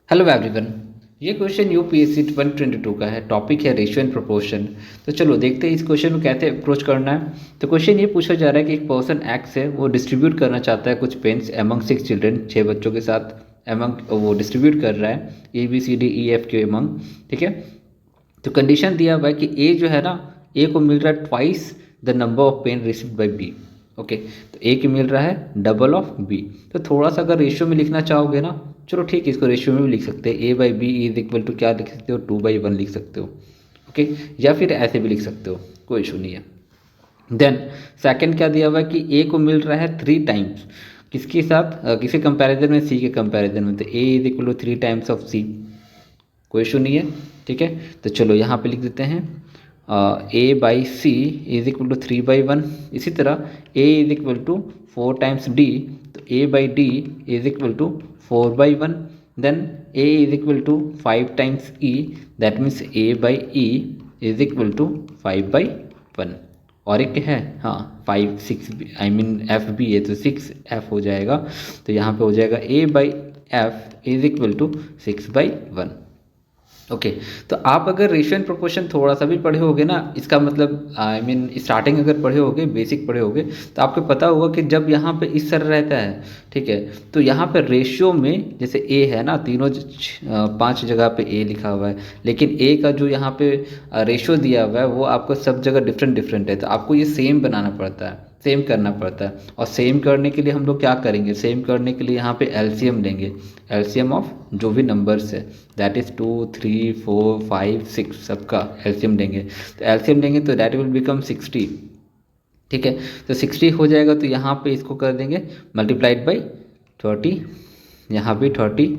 Hello everyone. ये question UPSC 2022 का है। टॉपिक है रेशियो एंड प्रोपोर्शन। तो चलो देखते हैं इस क्वेश्चन को कैसे अप्रोच करना है। तो क्वेश्चन ये पूछा जा रहा है कि एक पर्सन एक्स है, वो डिस्ट्रीब्यूट करना चाहता है कुछ पेन्स एमंग 6 चिल्ड्रन, 6 बच्चों के साथ एमंग वो डिस्ट्रीब्यूट कर रहा है A B C D E F के एमंग। ठीक है। तो कंडीशन दिया हुआ है कि ए जो है ना, ए को मिल रहा है twice the number of pen received by B. Okay, तो ए की मिल रहा है डबल ऑफ बी। तो थोड़ा सा अगर रेशियो में लिखना चाहोगे ना, चलो ठीक है, इसको रेशियो में भी लिख सकते हैं। A by B is equal to क्या लिख सकते हो, 2/1 लिख सकते हो। ओके, या फिर ऐसे भी लिख सकते हो, कोई इशू नहीं है। देन सेकंड क्या दिया हुआ है कि ए को मिल रहा है 3 टाइम्स, किसके साथ, किसके कंपैरिजन में, सी के कंपैरिजन में। तो A is equal to 3 times of C, कोई इशू नहीं है। ठीक है, तो चलो यहाँ पे लिख देते हैं A by C is equal to 3/1। इसी तरह A is equal to 4 times D, तो A by D is equal to 4/1। Then A is equal to 5 times E, that means A by E is equal to 5/1। और एक है, हाँ 5 6 I mean F भी है, तो 6 एफ हो जाएगा। तो यहाँ पे हो जाएगा A by F is equal to 6/1। Okay, तो आप अगर रेशियो एंड प्रोपोर्शन थोड़ा सा भी पढ़े होगे ना, इसका मतलब आई मीन स्टार्टिंग अगर पढ़े होगे, बेसिक पढ़े होगे, तो आपको पता होगा कि जब यहाँ पे इस तरह रहता है, ठीक है, तो यहाँ पे रेशियो में जैसे ए है ना, तीनों 5 जगह पे ए लिखा हुआ है, लेकिन ए का जो यहाँ पे रेशियो दिया हुआ है वो आपको सब जगह डिफरेंट डिफरेंट है। तो आपको ये सेम बनाना पड़ता है, सेम करना पड़ता है। और सेम करने के लिए हम लोग क्या करेंगे, सेम करने के लिए यहाँ पे एलसीएम लेंगे, एलसीएम ऑफ जो भी नंबर्स है, दैट इज़ 2 3 4 5 6, सबका एलसीएम लेंगे। तो एलसीएम लेंगे तो दैट विल बिकम 60। ठीक है, तो 60 हो जाएगा, तो यहाँ पे इसको कर देंगे मल्टीप्लाइड बाई 30, यहाँ भी 30,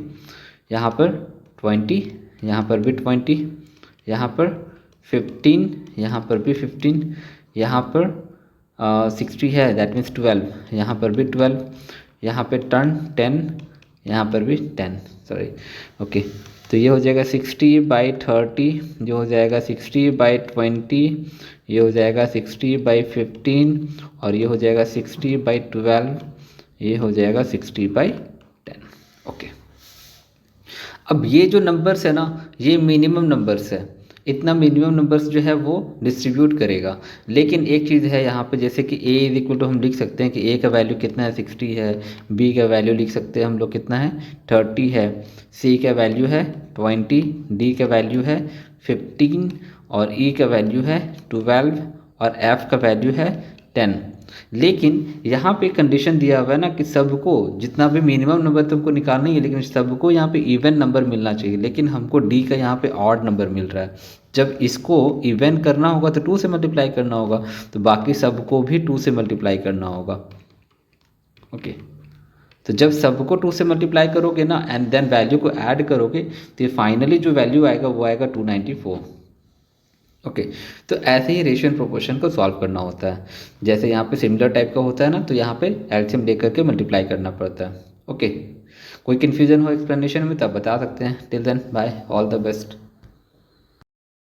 यहाँ पर 20, यहाँ पर भी 20, यहाँ पर 15, यहाँ पर भी 15, यहाँ पर 60 है, दैट मीन्स 12, यहाँ पर भी 12, यहाँ पे टर्न 10, यहाँ पर भी 10, सॉरी। ओके, तो ये हो जाएगा 60/30, जो हो जाएगा 60/20, ये हो जाएगा 60/15, और ये हो जाएगा 60/12, ये हो जाएगा 60/10। ओके, अब ये जो नंबर्स है ना, ये मिनिमम नंबर्स है। इतना मिनिमम नंबर्स जो है वो डिस्ट्रीब्यूट करेगा। लेकिन एक चीज़ है यहाँ पे, जैसे कि ए इज इक्वल टू हम लिख सकते हैं कि ए का वैल्यू कितना है, 60 है। बी का वैल्यू लिख सकते हैं हम लोग कितना है, 30 है। सी का वैल्यू है 20, डी का वैल्यू है 15, और ई का वैल्यू है 12, और एफ का वैल्यू है 10। लेकिन यहाँ पे कंडीशन दिया हुआ है ना कि सबको जितना भी मिनिमम नंबर तुमको निकालना ही है, लेकिन सबको यहाँ पे इवन नंबर मिलना चाहिए। लेकिन हमको डी का यहाँ पे ऑड नंबर मिल रहा है। जब इसको इवन करना होगा तो 2 से मल्टीप्लाई करना होगा, तो बाकी सबको भी 2 से मल्टीप्लाई करना होगा। ओके, तो जब सबको 2 से मल्टीप्लाई करोगे ना एंड देन वैल्यू को ऐड करोगे, तो फाइनली जो वैल्यू आएगा वो आएगा 294। ओके, तो ऐसे ही रेशियो एंड प्रोपोर्शन को सॉल्व करना होता है। जैसे यहाँ पे सिमिलर टाइप का होता है ना, तो यहाँ पे एलसीएम लेकर के मल्टीप्लाई करना पड़ता है। ओके, कोई कन्फ्यूजन हो एक्सप्लेनेशन में तो आप बता सकते हैं। Till then bye, all the best.